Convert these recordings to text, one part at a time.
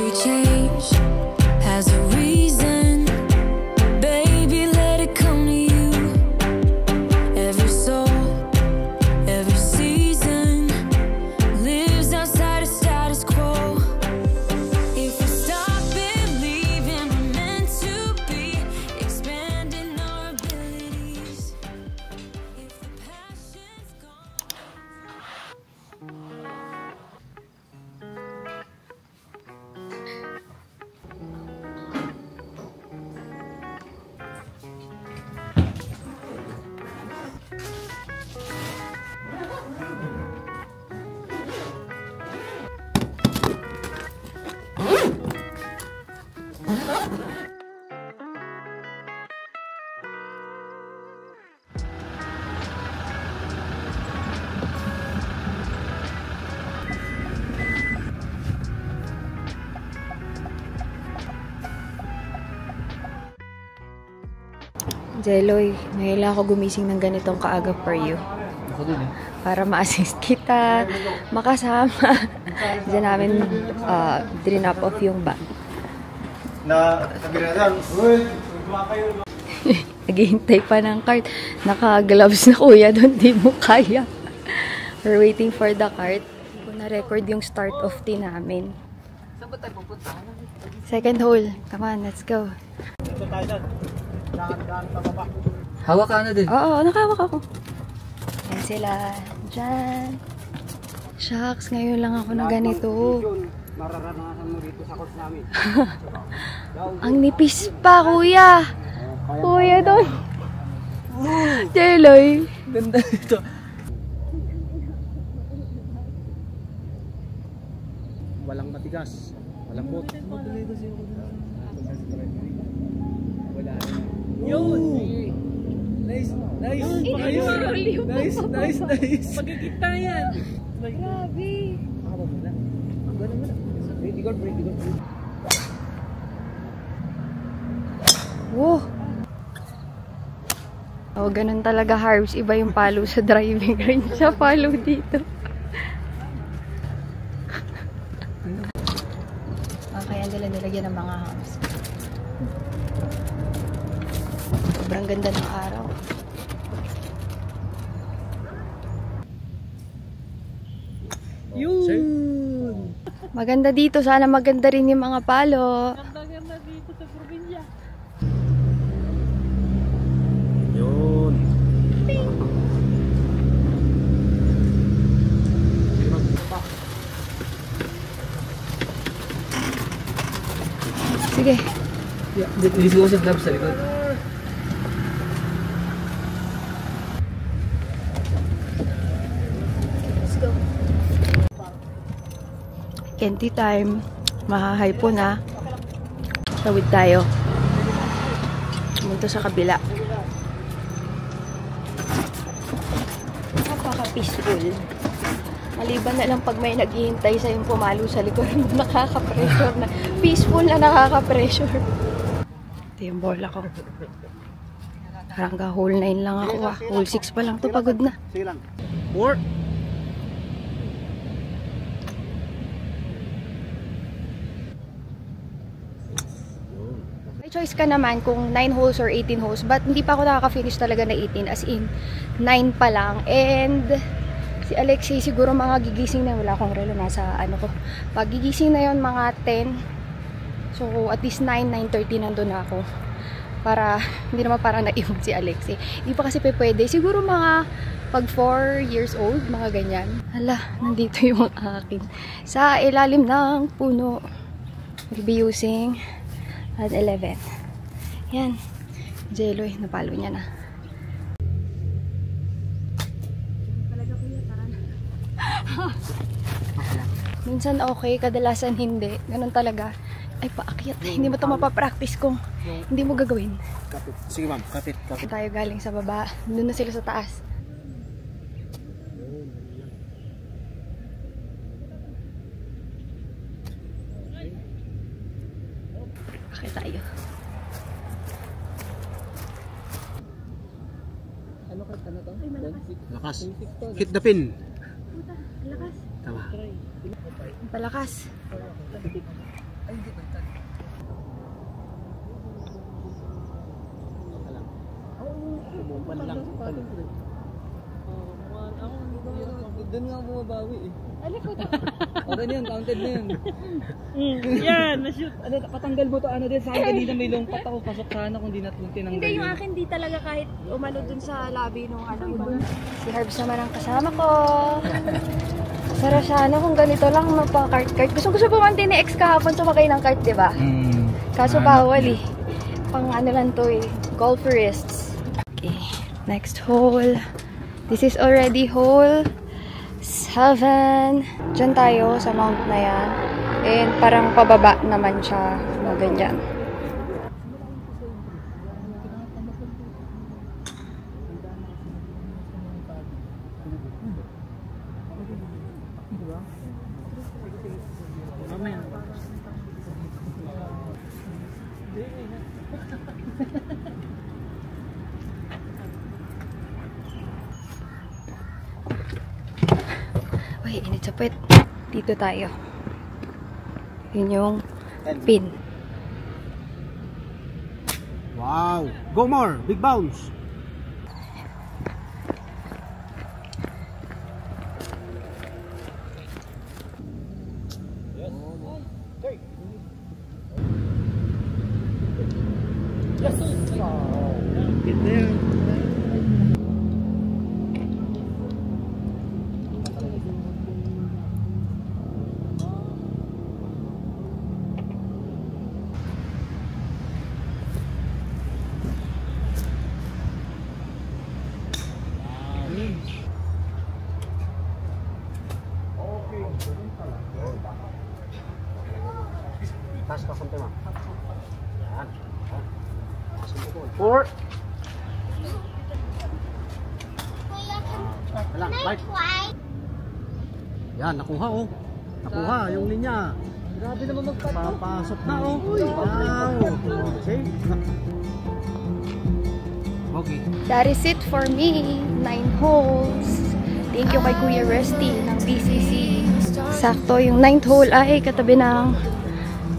Every change has a reason. Baby, let it come to you. Every soul, every season lives outside of status quo. If we stop believing we're meant to be, expanding our abilities. If the passion's gone. Jeloy, ngayon ako gumising ng ganitong kaaga for you. Ako din eh. Para ma-assist kita, makasama. Diyan namin drop off yung bag. Naghihintay pa ng cart. Naka-gloves na kuya doon, di mo kaya. We're waiting for the cart. Kung na-record yung start of tea namin. Saan ba tayo pupunta? Second hole. Come on, let's go. Hawak ka na din. Oo, nakahawak ako. Yan sila. Diyan. Shucks, ngayon lang ako na ganito. Mararanasan mo dito sa course namin. Ang nipis pa, kuya. Kuya doon. Jeloy. Ganda ito. Walang matigas. Walang bot. Wala. Yun! Nice! Nice! Nice! Nice! Nice! Pagkikita yan! Grabe. Makapag mo na. Gano'n mo na. Ready guard, ready guard. Wow. Oh, ganun talaga, Harbs. Iba yung palo sa driving range sa palo dito. Kaya nilagyan ng mga hams. Sobrang ganda ng araw. Yun! Maganda dito. Sana maganda rin yung mga palo. Ganda dito sa probinsya. Yun! Sige. Dito ko sa gloves sa likod. Let's go. Kenti time. Mahahay po na. Tawid tayo. Pumunta sa kabila. Napaka-peaceful. Maliban na lang pag may naghihintay sa yung pumalo sa likod, nakaka-pressure na. Peaceful na nakaka-pressure. Ito yung bola ko. Parang ka whole 9 lang ako ah. Whole 6 pa lang to, pagod na. Sige lang. 4. May choice ka naman kung 9 holes or 18 holes. But hindi pa ako nakaka-finish talaga na 18. As in, 9 pa lang. And si Alexei siguro mga gigising na. Wala akong relo. Nasa ano ko. Pag gigising na yon mga 10. So at least 9, 9:30 nandun na ako. Para hindi naman parang naiwan si Alexei. Hindi pa kasi pwede. Siguro mga pag 4 years old. Mga ganyan. Hala, nandito yung akin. Sa ilalim ng puno. We'll be using at 11. Yan. Jeloy, napalo niya na. Minsan okay, kadalasan hindi. Ganun talaga. Ay, paakyat. Hindi mo ito mapapractice kung hindi mo gagawin. Kapit. Sige ma'am, kapit. Kapit. Tayo galing sa baba. Doon na sila sa taas. Bakit tayo? Lakas. Hit the pin. Lakas. Tama. Palakas. Ay, hindi ba ito? Bumpan lang. Doon nga bumabawi eh. Okay na yun, counted na yun. Yan, na-shoot. Ano, patanggal mo to, ano din, sa akin kanina may longpat ako, pasok sana kung di natin tinanggal. Hindi, yung akin di talaga kahit umano dun sa lobby nung ano dun. Si Herbs naman ang kasama ko. Sarap sana kung ganito lang magpa-kart-kart. Gusto pa man din ni ex kahapon sumakay ng kart, di ba? Kaso bawal eh. Pang ano lang to eh. Golferists. Okay, next hole. This is already hole 7. Diyan tayo sa mount na yan. And parang pababa naman siya na ganyan. Uy, init sa puwet. Dito tayo. Yun yung pin. Wow! Go more! Big bounce! Yes! Get there! Taas ka konti, ma'am. Yan. 4. Lang, bike. Yan, nakuha oh. Nakuha yung linya. Grabe naman magpapasok na oh. Wow. Okay. Okay. That is it for me. 9 holes. Thank you kay Kuya Rusty ng BCC. Sakto, yung 9th hole ay katabi ng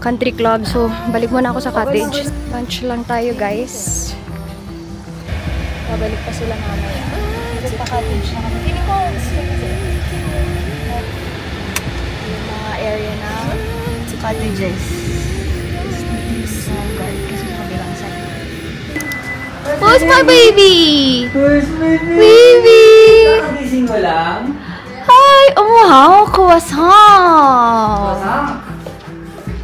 country club. So, balik muna ako sa cottage. Lunch lang tayo, guys. Babalik pa sila mamaya. Balik pa cottage na kami. Feeling ko, yung mga area na cottages. Guard, kasi sa kabilang side. Who's my baby? Where's my baby? Baby! Nakagising mo lang? Hi! Oh, wow! Croissant! Masang?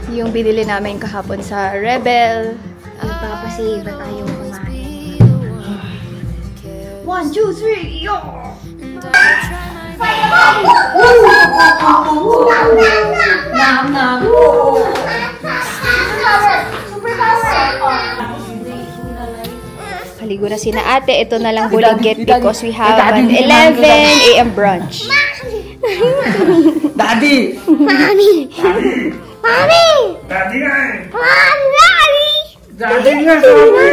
Yung binili namin kahapon sa Rebel. Magpapasave ba tayo kumain? 1, 2, 3, yo! Nam, nam! Paligo na sina ate. Ito na lang buligit because we have an 11 a.m. brunch. Daddy! Mommy! Mommy! Daddy nga eh! Mommy! Daddy nga sabi!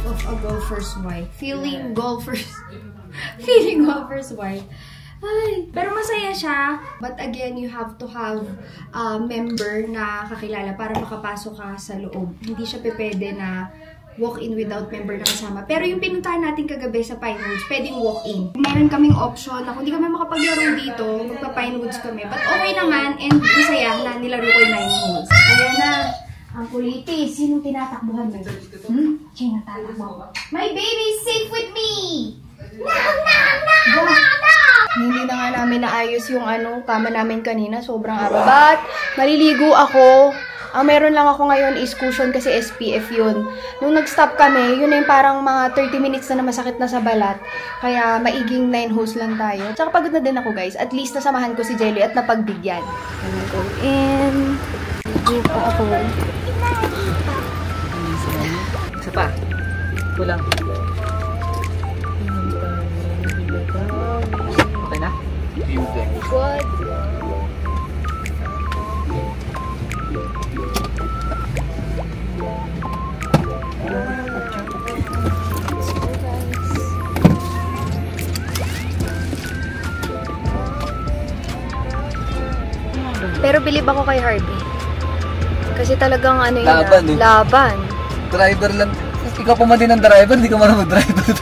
Of a golfer's wife. Feeling golfer's wife. Ay, pero masaya siya. But again, you have to have a member na kakilala para makapasok ka sa loob. Hindi siya pwede na walk-in without member na kasama. Pero yung pinuntahan natin kagabi sa Pinewoods, pwedeng walk-in. Meron kaming option na kung di kami makapaglaro dito, magpa-Pinewoods kami. But okay naman and masaya na nilaro ko yung 9 holes. Ayan na. Ang kulitis. Sinong tinatakbuhan mo? Siya yung natatakbo. My baby is safe with me! No! Hindi na nga namin naayos yung kama namin kanina. Sobrang araw. But, maliligo ako. Ang meron lang ako ngayon is cushion kasi SPF yun. Nung nag-stop kami, yun na yung parang mga 30 minutes na masakit na sa balat. Kaya, maiging 9 holes lang tayo. Tsaka pagod na din ako, guys. At least nasamahan ko si Jelly at napagbigyan. And I go in. Ligo pa ako. Isa pa. Ito lang. What? Pero believe ako kay Harvey. Kasi talagang ano yun Laban, eh. laban. Driver lang. Ikaw pa man din ang driver, hindi ka marunong mag-driver.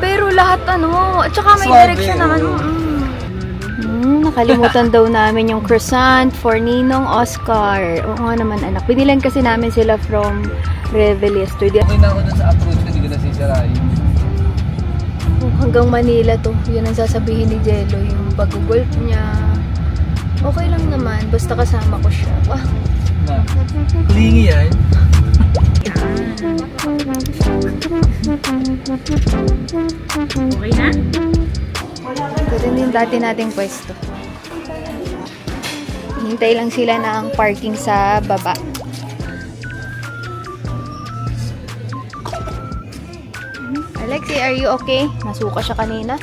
Pero lahat ano, at saka may Swabe, direction naman. Nakalimutan daw namin yung croissant for Ninong Oscar. Oo nga naman anak. Binilan kasi namin sila from Revel yesterday. Okay na ako dun sa approach ko, hindi ko nasisirain. Hanggang Manila to. Yun ang sasabihin ni Jello. Yung pag-golf niya. Okay lang naman. Basta kasama ko siya. Wah. Na. Klingi yan. Okay na? Ito rin yung dati nating pwesto. Hintay lang sila ng parking sa baba. Alexi, are you okay? Nasuka siya kanina.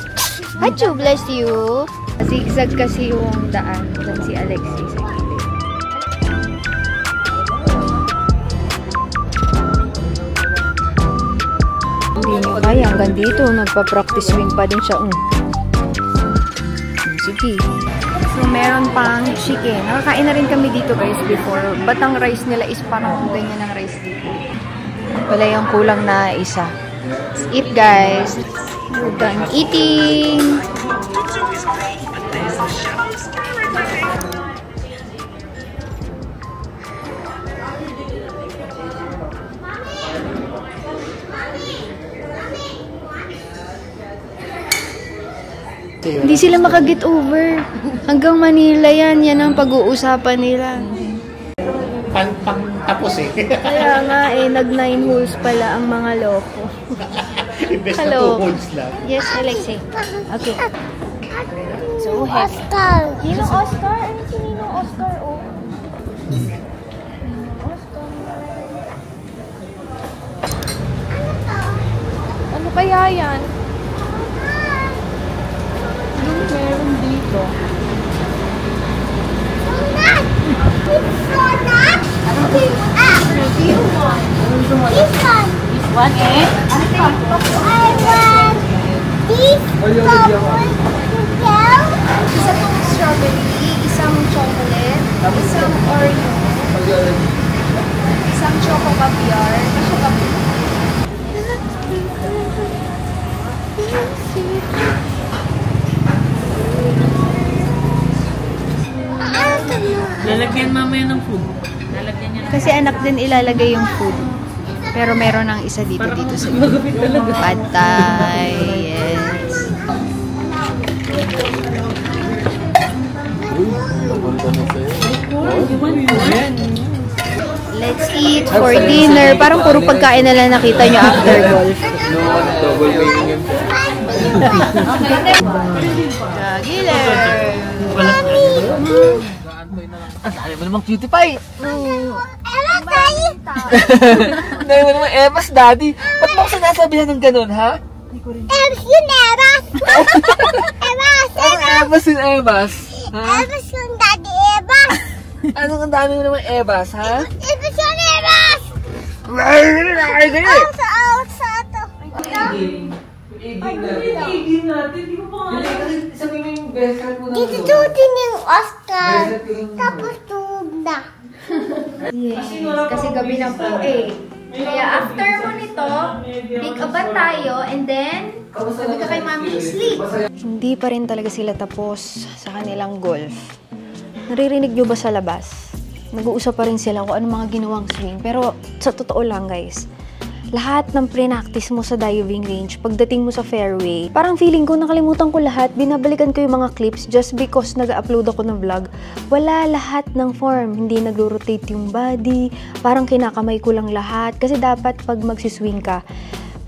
Hachu, bless you. Zigzag kasi yung daan. Diyan si Alexi sa gilid. Hindi niyo kaya. Hanggang dito, nagpa-practice swing pa din siya. Sige. So, meron pang chicken. Nakakain na rin kami dito guys before. But ang rice nila is parang ganyan ang rice dito. Wala yung kulang na isa. Let's eat guys. We're done eating. Hindi sila makaget over. Hanggang Manila yan. Yan ang pag-uusapan nila. Tapos eh. Kaya nga eh, nag-9 holes pala ang mga loko. Imbes na Hello. 2 holes lang. Yes, Alexei. Okay. So, Oscar. Ninong Oscar? Ano si Ninong Oscar? Oh. Ninong Oscar. Ano kaya yan? Yung meron dito. Isa tong strawberry, isang chocolate, isang Oreo, isang choco caviar, choco caviar. Lalagyan mamaya ng food. Lalagyan niya. Kasi anak din ilalagay yung food. Pero meron ng isa dito sa Magupit talaga. patay. Yes. Let's eat for dinner. Parang puro pagkain na lang nakita nyo after golf. Double wing yun. Gagiller. Ang dami mo namang cutie pie. Ang dami mo namang Emas, daddy. Ba't mo ako sinasabihan ng ganun, ha? Emas yun, Emas! Emas! Anong Emas yung Emas? Ha? Emas yung daddy, Emas! Anong ang dami mo namang Emas, ha? Emas yun, Emas! Ay, Sa ato. Igin natin. Di ko pa nga. Sabi mo yung best friend mo na. Dito tutin yung Oscar. Tapos tulog na. Yes. Kasi gabi na po eh. Kaya after mo nito, pick up tayo and then sabi ka kay mami, sleep. Hindi pa rin talaga sila tapos sa kanilang golf. Naririnig nyo ba sa labas? Nag-uusap pa rin sila kung ano mga ginawang swing. Pero sa totoo lang guys, lahat ng pre-practice mo sa diving range, pagdating mo sa fairway, parang feeling ko nakalimutan ko lahat, binabalikan ko yung mga clips just because nag-upload ako ng vlog. Wala lahat ng form, hindi nagro-rotate yung body, parang kinakamay ko lang lahat. Kasi dapat pag magsiswing ka,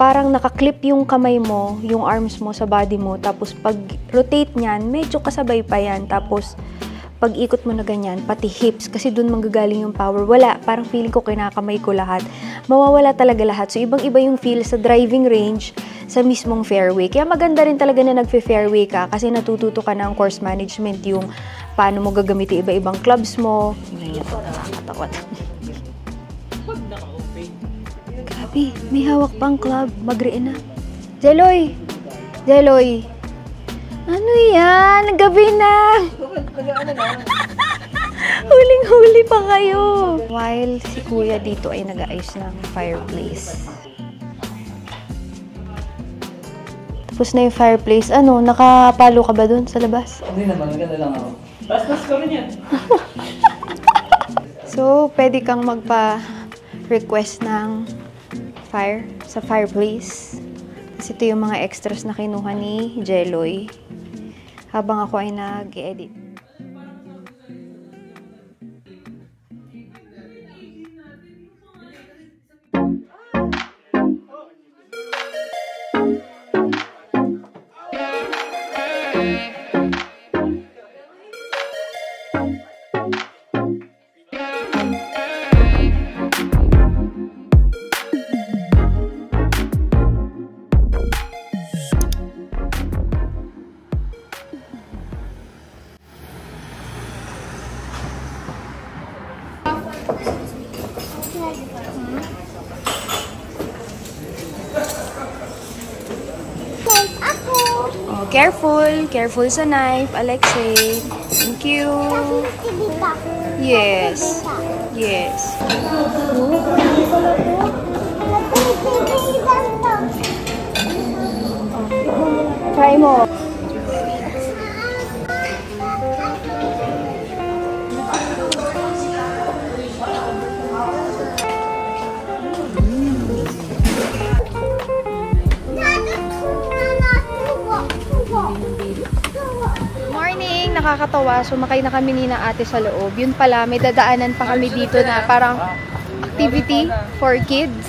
parang nakaklip yung kamay mo, yung arms mo sa body mo, tapos pag rotate niyan, medyo kasabay pa yan. Tapos pag ikot mo na ganyan, pati hips, kasi dun manggagaling yung power. Wala, parang feeling ko kinakamay ko lahat. mawawala talaga lahat. So, ibang-iba yung feel sa driving range sa mismong fairway. Kaya maganda rin talaga na nagfe-fairway ka kasi natututo ka ng course management, yung paano mo gagamitin iba-ibang clubs mo. Tingnan niyo to, nakakatakot. Grabe, may hawak pang club. Mag-reen na. Jeloy! Jeloy! Ano yan? Gabi na! Huling-huli pa kayo! While si Kuya dito ay nag-aayos ng fireplace. Tapos na yung fireplace. Ano, nakapalo ka ba dun sa labas? Hindi naman, maganda lang ako. Bastos ko rin yan. So, pwede kang magpa-request ng fire sa fireplace. Kasi ito yung mga extras na kinuha ni Jeloy habang ako ay nag-edit. Oh, careful. Careful sa knife, Alexei. Thank you. Yes. Yes. Try mo. Morning! Nakakatawa. Sumakay na kami ni na ate sa loob. Yun pala, may dadaanan pa kami dito na parang activity for kids.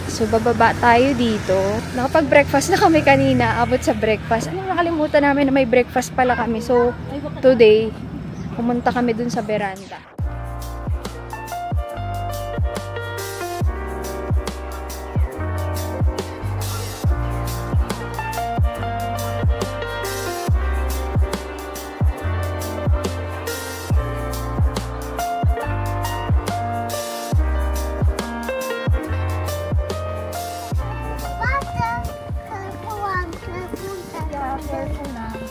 So, bababa tayo dito. Nakapag-breakfast na kami kanina. Abot sa breakfast. Ano, nakalimutan namin na may breakfast pala kami. So, today, pumunta kami dun sa veranda.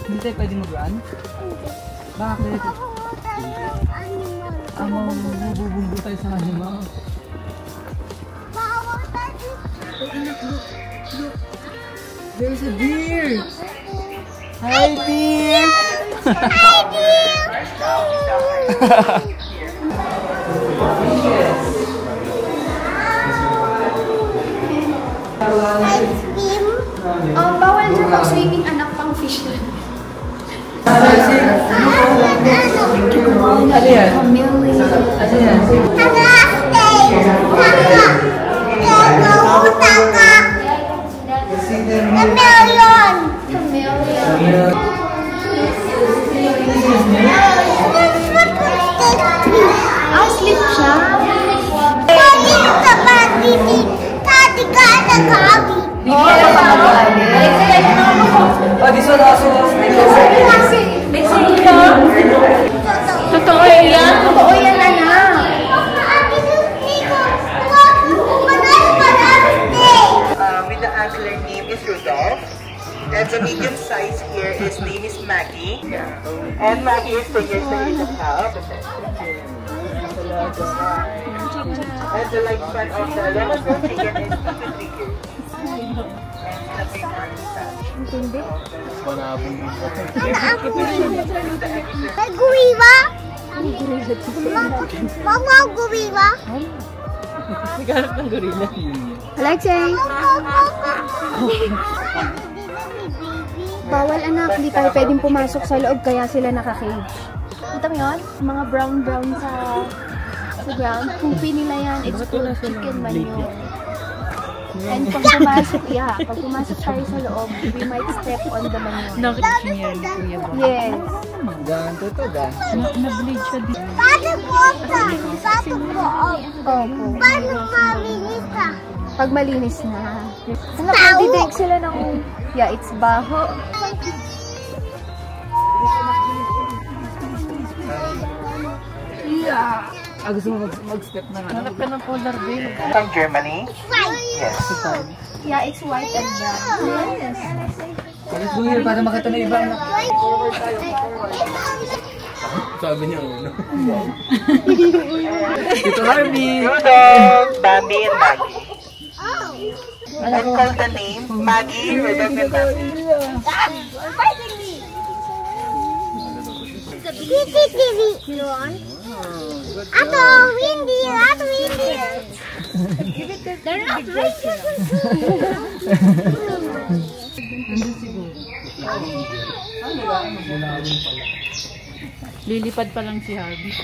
Hindi tayo pwede mag-run? Bakit? Bububumbu tayo sa animal. Look. There's a deer! Hi, deer! Hi, dear! Bawal dyan pag-swimming, anak, pang fish na. Ano yan? Ano yan? Sleep siya. Oh, this one also was Totoo yan? Oo, yan, anak. With the angler name is Rudolph. And the medium size here is name is Maggie. And Maggie is 10 years old in the house. And the lifespan of the Labrador chicken is 2 to 3 years. May gorilla? Mama, gorilla? naghanap ng gorilla. Alexei! Bawal, anak. Hindi tayo pwedeng pumasok sa loob kaya sila naka-cage. Kita mo yun? Mga brown-brown sa ground. Kung nila yan, it's called chicken manure. And pag pumasok tayo sa loob, we might step on the manure. Nakita niya ni Kuya ba? Yes. Ganto to, Na-bleed siya dito. Paano po ka? Paano po? Opo. Paano mabilis ka? Pag malinis na. Nakapag-detect sila ng, yeah, it's baho. Gusto mo mag-step na nga. Hanap ka ng polar bear. From Germany? Yes. Yeah, it's white and black. Yes. Let's go here para makita na iba. Sabi niya, ano? Dito Harvey! Rudolph, Bambi, and Maggie. I call the name Maggie, Rudolph, and Bambi. TV. Ato, windy. They're not Lilipad pa lang si Harvey.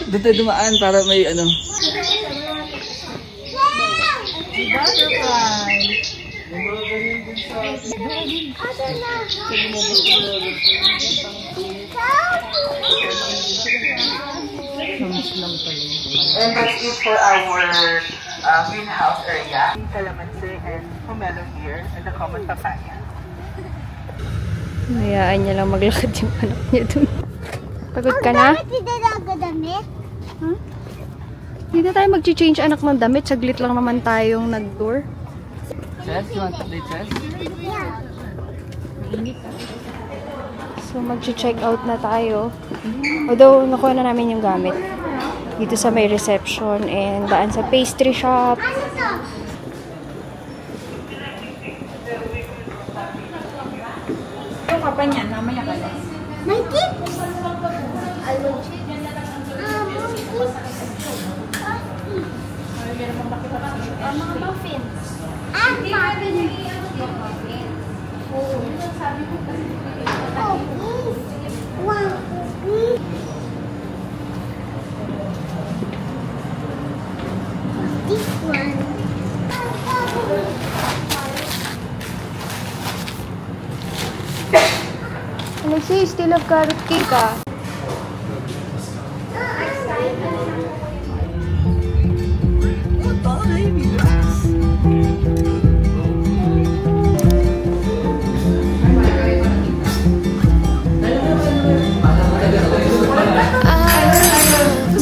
Doon tayo dumaan para may ano. And that's it for our greenhouse area. Calamansi and pomelo here and the common papaya. Hayaan niya lang maglakad yung anak niya dun. Pagod ka na? Hindi nagdamit. Hindi na tayo mag-change anak ng damit. Saglit lang naman tayong nag-tour. Chess? You want to play chess? So, mag-check out na tayo. Although, nakuha na namin yung gamit. Dito sa may reception and daan sa pastry shop. Yung kapa niya, namaya ka lang. May tips. Mga muffins. This one. Alexi, still have carrot cake ah.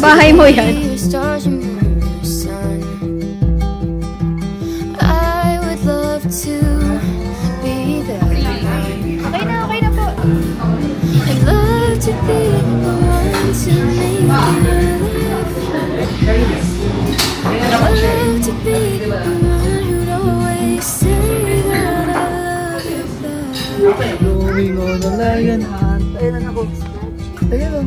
Bahay mo yan. Stars and moons, sun. I would love to be there. Okay na po. I'd love to be the one to make you live. I'd love to be the one who'd always say that I love you back. Blowing on the lion hunt. Ayun na ako. Ayun o.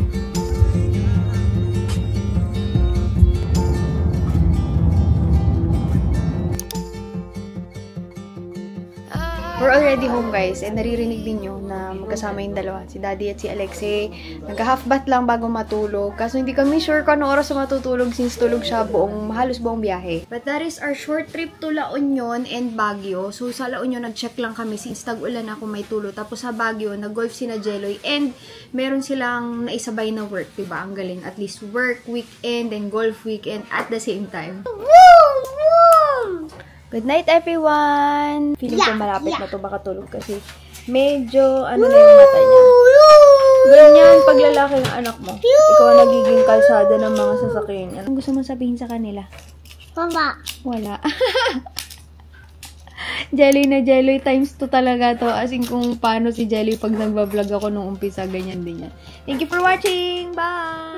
We're already home guys and naririnig din nyo na magkasama yung dalawa, si Daddy at si Alexei. Nag-half bath lang bago matulog. Kaso hindi kami sure kung anong oras na matutulog since tulog siya halos buong biyahe. But that is our short trip to La Union and Baguio. So sa La Union nag-check lang kami since tag-ulan ako may tulo. Tapos sa Baguio nag-golf sina Jeloy and meron silang naisabay na work, diba? Ang galing. At least work weekend and golf weekend at the same time. Good night, everyone! Feeling ko malapit na to baka tulog kasi medyo, ano na yung mata niya. Ganyan, pag lalaki ng anak mo, ikaw ang nagiging kalsada ng mga sasakyan. Anong gusto mong sabihin sa kanila? Mama. Wala. Jelly na Jelly times 2 talaga to. As in kung paano si Jelly pag nagbablog ako nung umpisa, ganyan din yan. Thank you for watching! Bye!